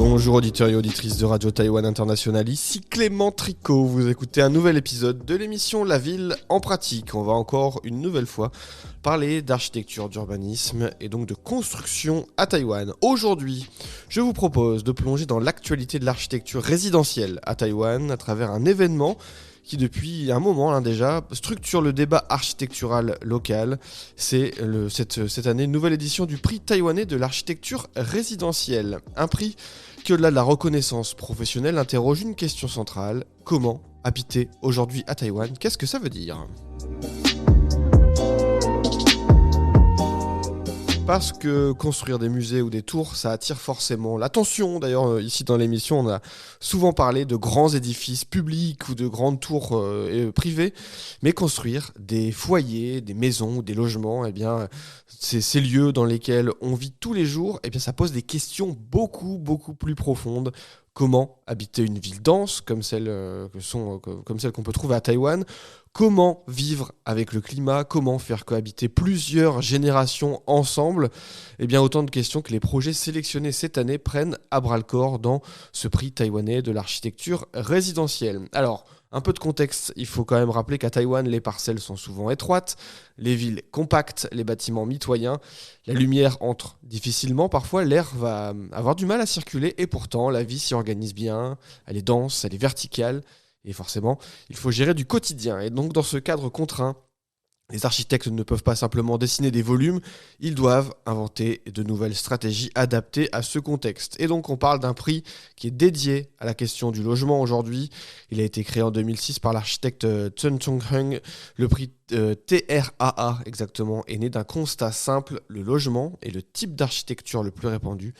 Bonjour auditeurs et auditrices de Radio Taïwan International, ici Clément Tricot. Vous écoutez un nouvel épisode de l'émission La Ville en pratique. On va encore une nouvelle fois parler d'architecture, d'urbanisme et donc de construction à Taïwan. Aujourd'hui, je vous propose de plonger dans l'actualité de l'architecture résidentielle à Taïwan à travers un événement qui depuis un moment déjà structure le débat architectural local. C'est cette année une nouvelle édition du prix taïwanais de l'architecture résidentielle. Un prix qui, au-delà de la reconnaissance professionnelle, interroge une question centrale. Comment habiter aujourd'hui à Taïwan ? Qu'est-ce que ça veut dire ? Parce que construire des musées ou des tours, ça attire forcément l'attention. D'ailleurs, ici dans l'émission, on a souvent parlé de grands édifices publics ou de grandes tours privées. Mais construire des foyers, des maisons ou des logements, ces lieux dans lesquels on vit tous les jours, ça pose des questions beaucoup plus profondes. Comment habiter une ville dense comme celle qu'on peut trouver à Taïwan ? Comment vivre avec le climat ? Comment faire cohabiter plusieurs générations ensemble ? Autant de questions que les projets sélectionnés cette année prennent à bras-le-corps dans ce prix taïwanais de l'architecture résidentielle. Alors, un peu de contexte, il faut quand même rappeler qu'à Taïwan, les parcelles sont souvent étroites, les villes compactes, les bâtiments mitoyens, la lumière entre difficilement, parfois l'air va avoir du mal à circuler et pourtant la vie s'y organise bien, elle est dense, elle est verticale et forcément il faut gérer du quotidien. Et donc dans ce cadre contraint, les architectes ne peuvent pas simplement dessiner des volumes, ils doivent inventer de nouvelles stratégies adaptées à ce contexte. Et donc on parle d'un prix qui est dédié à la question du logement aujourd'hui. Il a été créé en 2006 par l'architecte Chen Chong-hung. Le prix TRAA exactement est né d'un constat simple, le logement est le type d'architecture le plus répandu,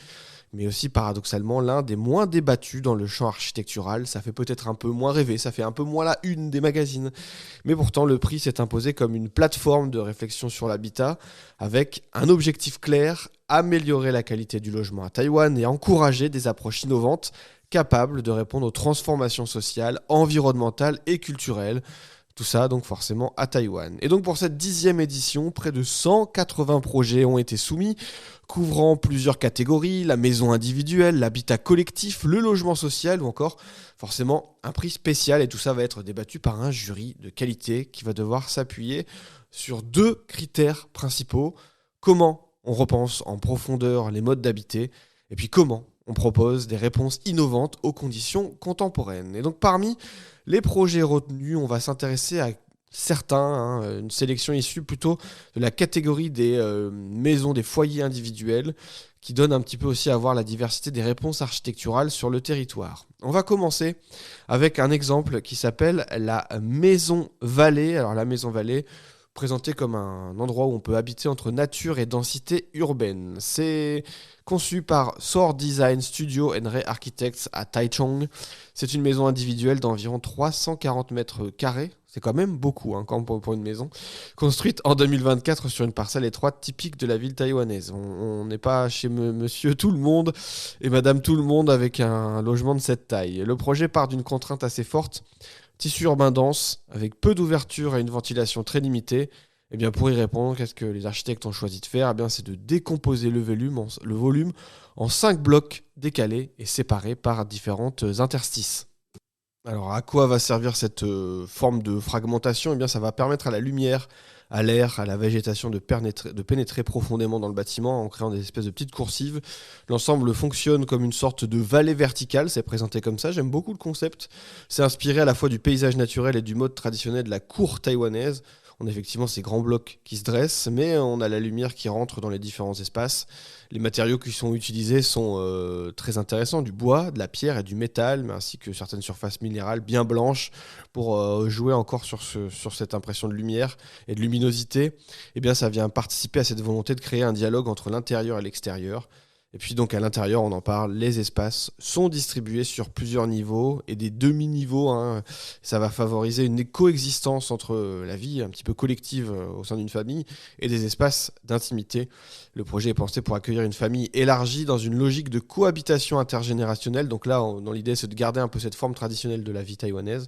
mais aussi paradoxalement l'un des moins débattus dans le champ architectural. Ça fait peut-être un peu moins rêver, ça fait un peu moins la une des magazines. Mais pourtant, le prix s'est imposé comme une plateforme de réflexion sur l'habitat, avec un objectif clair, améliorer la qualité du logement à Taïwan et encourager des approches innovantes capables de répondre aux transformations sociales, environnementales et culturelles. Tout ça, donc forcément, à Taïwan. Et donc pour cette 10e édition, près de 180 projets ont été soumis, couvrant plusieurs catégories, la maison individuelle, l'habitat collectif, le logement social ou encore, forcément, un prix spécial. Et tout ça va être débattu par un jury de qualité qui va devoir s'appuyer sur 2 critères principaux. Comment on repense en profondeur les modes d'habiter et puis comment on propose des réponses innovantes aux conditions contemporaines. Et donc parmi les projets retenus, on va s'intéresser à certains, une sélection issue plutôt de la catégorie des maisons, des foyers individuels, qui donne un petit peu aussi à voir la diversité des réponses architecturales sur le territoire. On va commencer avec un exemple qui s'appelle la Maison Vallée. Alors la Maison Vallée, présentée comme un endroit où on peut habiter entre nature et densité urbaine. C'est conçu par Sword Design Studio and Ray Architects à Taichung. C'est une maison individuelle d'environ 340 mètres carrés. C'est quand même beaucoup pour une maison. Construite en 2024 sur une parcelle étroite typique de la ville taïwanaise. On n'est pas chez monsieur tout le monde et madame tout le monde avec un logement de cette taille. Le projet part d'une contrainte assez forte. Tissu urbain dense, avec peu d'ouverture et une ventilation très limitée. Pour y répondre, qu'est-ce que les architectes ont choisi de faire ? C'est de décomposer le volume en 5 blocs décalés et séparés par différentes interstices. Alors, à quoi va servir cette forme de fragmentation ? Ça va permettre à la lumière, à l'air, à la végétation de pénétrer profondément dans le bâtiment en créant des espèces de petites coursives. L'ensemble fonctionne comme une sorte de vallée verticale, c'est présenté comme ça, j'aime beaucoup le concept. C'est inspiré à la fois du paysage naturel et du mode traditionnel de la cour taïwanaise. On a effectivement ces grands blocs qui se dressent, mais on a la lumière qui rentre dans les différents espaces. Les matériaux qui sont utilisés sont très intéressants, du bois, de la pierre et du métal, mais ainsi que certaines surfaces minérales bien blanches pour jouer encore sur cette impression de lumière et de luminosité. Ça vient participer à cette volonté de créer un dialogue entre l'intérieur et l'extérieur. Et puis donc à l'intérieur, on en parle, les espaces sont distribués sur plusieurs niveaux et des demi-niveaux. Ça va favoriser une coexistence entre la vie un petit peu collective au sein d'une famille et des espaces d'intimité. Le projet est pensé pour accueillir une famille élargie dans une logique de cohabitation intergénérationnelle. Donc là, dans l'idée, c'est de garder un peu cette forme traditionnelle de la vie taïwanaise.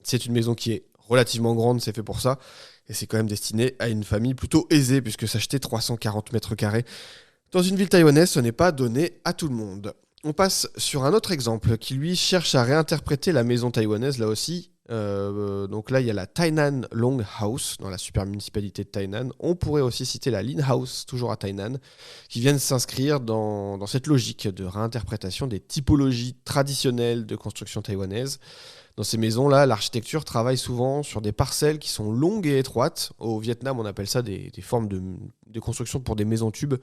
C'est une maison qui est relativement grande, c'est fait pour ça. Et c'est quand même destiné à une famille plutôt aisée puisque s'acheter 340 mètres carrés dans une ville taïwanaise, ce n'est pas donné à tout le monde. On passe sur un autre exemple qui lui cherche à réinterpréter la maison taïwanaise là aussi. Donc là, il y a la Tainan Long House dans la super municipalité de Tainan. On pourrait aussi citer la Lin House, toujours à Tainan, qui viennent s'inscrire dans cette logique de réinterprétation des typologies traditionnelles de construction taïwanaise. Dans ces maisons-là, l'architecture travaille souvent sur des parcelles qui sont longues et étroites. Au Vietnam, on appelle ça des formes de construction pour des maisons tubes.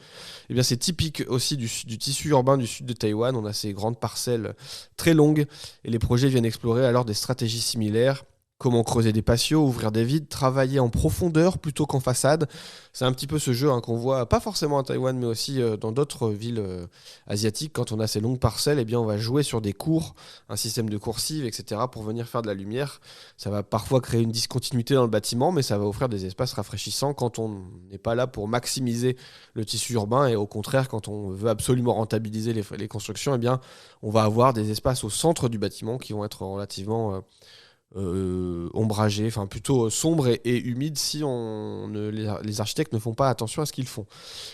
Eh bien, c'est typique aussi du tissu urbain du sud de Taïwan. On a ces grandes parcelles très longues et les projets viennent explorer alors des stratégies similaires. Comment creuser des patios, ouvrir des vides, travailler en profondeur plutôt qu'en façade. C'est un petit peu ce jeu qu'on voit pas forcément à Taïwan, mais aussi dans d'autres villes asiatiques. Quand on a ces longues parcelles, eh bien, on va jouer sur des cours, un système de coursives, etc. pour venir faire de la lumière. Ça va parfois créer une discontinuité dans le bâtiment, mais ça va offrir des espaces rafraîchissants quand on n'est pas là pour maximiser le tissu urbain. Et au contraire, quand on veut absolument rentabiliser les constructions, eh bien, on va avoir des espaces au centre du bâtiment qui vont être relativement ombragés, enfin plutôt sombres et humides si les architectes ne font pas attention à ce qu'ils font.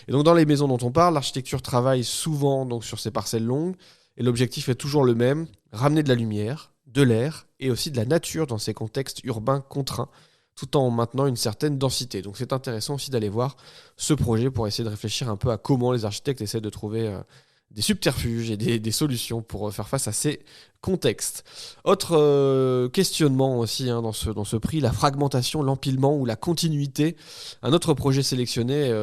Et donc dans les maisons dont on parle, l'architecture travaille souvent donc, sur ces parcelles longues et l'objectif est toujours le même, ramener de la lumière, de l'air et aussi de la nature dans ces contextes urbains contraints tout en maintenant une certaine densité. Donc c'est intéressant aussi d'aller voir ce projet pour essayer de réfléchir un peu à comment les architectes essaient de trouver des subterfuges et des solutions pour faire face à ces contextes. Autre questionnement aussi dans ce prix, la fragmentation, l'empilement ou la continuité. Un autre projet sélectionné,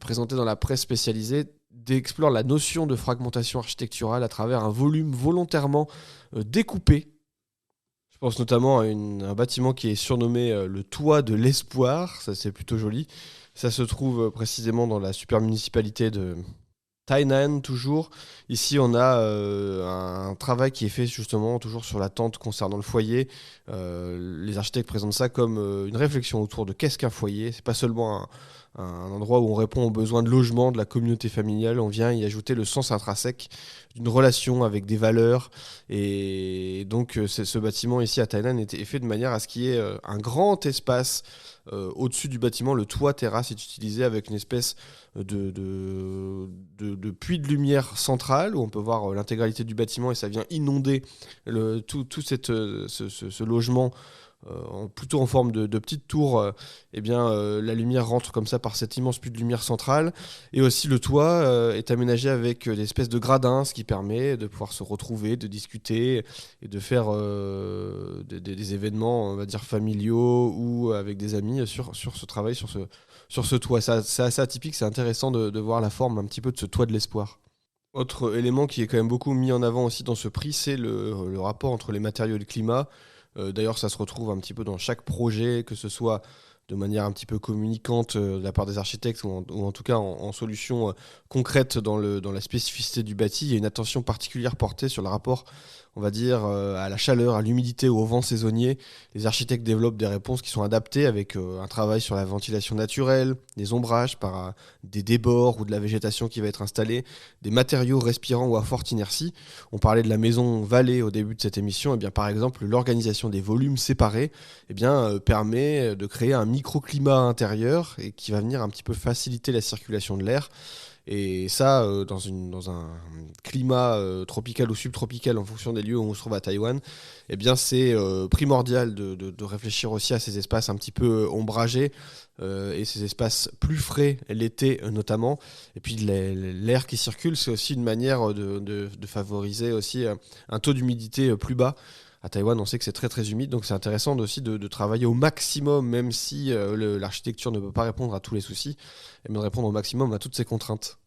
présenté dans la presse spécialisée, explore la notion de fragmentation architecturale à travers un volume volontairement découpé. Je pense notamment à un bâtiment qui est surnommé le Toit de l'Espoir, ça c'est plutôt joli. Ça se trouve précisément dans la super municipalité de Tainan toujours. Ici, on a un travail qui est fait justement toujours sur la tente concernant le foyer. Les architectes présentent ça comme une réflexion autour de qu'est-ce qu'un foyer. C'est pas seulement un endroit où on répond aux besoins de logement de la communauté familiale. On vient y ajouter le sens intrinsèque d'une relation avec des valeurs. Et donc, ce bâtiment ici à Tainan est fait de manière à ce qu'il y ait un grand espace au-dessus du bâtiment. Le toit terrasse est utilisé avec une espèce de puits de lumière central où on peut voir l'intégralité du bâtiment et ça vient inonder ce logement plutôt en forme de petite tour. La lumière rentre comme ça par cet immense puits de lumière central et aussi le toit est aménagé avec des espèces de gradins, ce qui permet de pouvoir se retrouver, de discuter et de faire des événements, on va dire, familiaux ou avec des amis sur ce travail, sur ce toit. C'est assez atypique, c'est intéressant de voir la forme un petit peu de ce toit de l'espoir. Autre élément qui est quand même beaucoup mis en avant aussi dans ce prix, c'est le rapport entre les matériaux et le climat. D'ailleurs, ça se retrouve un petit peu dans chaque projet, que ce soit de manière un petit peu communicante de la part des architectes ou en tout cas en solution concrète dans la spécificité du bâti. Il y a une attention particulière portée sur le rapport, on va dire, à la chaleur, à l'humidité ou au vent saisonnier. Les architectes développent des réponses qui sont adaptées avec un travail sur la ventilation naturelle, des ombrages par des débords ou de la végétation qui va être installée, des matériaux respirants ou à forte inertie. On parlait de la maison Vallée au début de cette émission. Et bien, par exemple, l'organisation des volumes séparés permet de créer un microclimat intérieur et qui va venir un petit peu faciliter la circulation de l'air. Et ça, dans un climat tropical ou subtropical en fonction des lieux où on se trouve à Taïwan, eh bien c'est primordial de réfléchir aussi à ces espaces un petit peu ombragés et ces espaces plus frais l'été notamment. Et puis l'air qui circule, c'est aussi une manière de favoriser aussi un taux d'humidité plus bas. À Taïwan, on sait que c'est très très humide, donc c'est intéressant aussi de travailler au maximum, même si l'architecture ne peut pas répondre à tous les soucis, mais de répondre au maximum à toutes ces contraintes.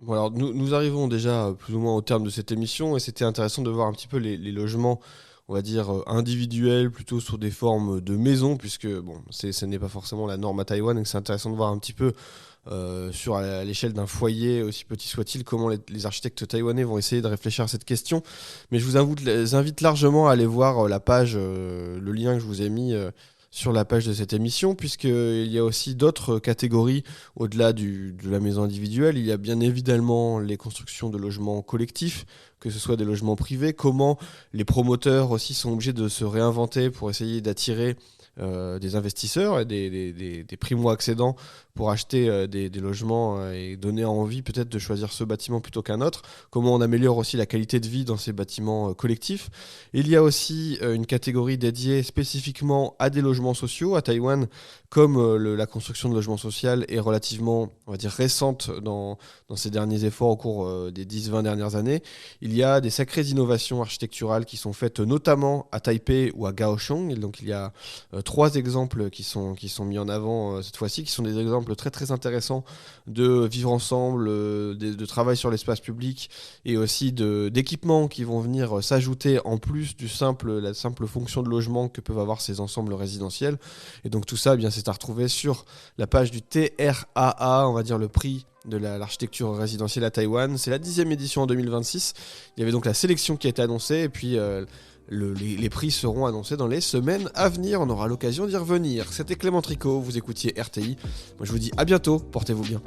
Bon, alors nous arrivons déjà plus ou moins au terme de cette émission, et c'était intéressant de voir un petit peu les logements, on va dire individuels, plutôt sur des formes de maisons, puisque bon, ce n'est pas forcément la norme à Taïwan, et que c'est intéressant de voir un petit peu à l'échelle d'un foyer, aussi petit soit-il, comment les architectes taïwanais vont essayer de réfléchir à cette question. Mais je vous invite largement à aller voir la page, le lien que je vous ai mis sur la page de cette émission, puisqu'il y a aussi d'autres catégories au-delà de la maison individuelle. Il y a bien évidemment les constructions de logements collectifs, que ce soit des logements privés, comment les promoteurs aussi sont obligés de se réinventer pour essayer d'attirer des investisseurs et des primo-accédants pour acheter des logements et donner envie peut-être de choisir ce bâtiment plutôt qu'un autre. Comment on améliore aussi la qualité de vie dans ces bâtiments collectifs. Il y a aussi une catégorie dédiée spécifiquement à des logements sociaux. À Taïwan, comme la construction de logements sociaux est relativement, on va dire, récente dans ces derniers efforts au cours des 10-20 dernières années, il y a des sacrées innovations architecturales qui sont faites notamment à Taipei ou à Kaohsiung. Et donc il y a 3 exemples qui sont mis en avant cette fois-ci, qui sont des exemples très très intéressants de vivre ensemble, de travail sur l'espace public et aussi d'équipements qui vont venir s'ajouter en plus la simple fonction de logement que peuvent avoir ces ensembles résidentiels. Et donc tout ça, eh bien, c'est à retrouver sur la page du TRAA, on va dire le prix de l'architecture résidentielle à Taïwan. C'est la 10e édition en 2026. Il y avait donc la sélection qui a été annoncée et puis les prix seront annoncés dans les semaines à venir. On aura l'occasion d'y revenir. C'était Clément Tricot, vous écoutiez RTI. Moi je vous dis à bientôt, portez-vous bien.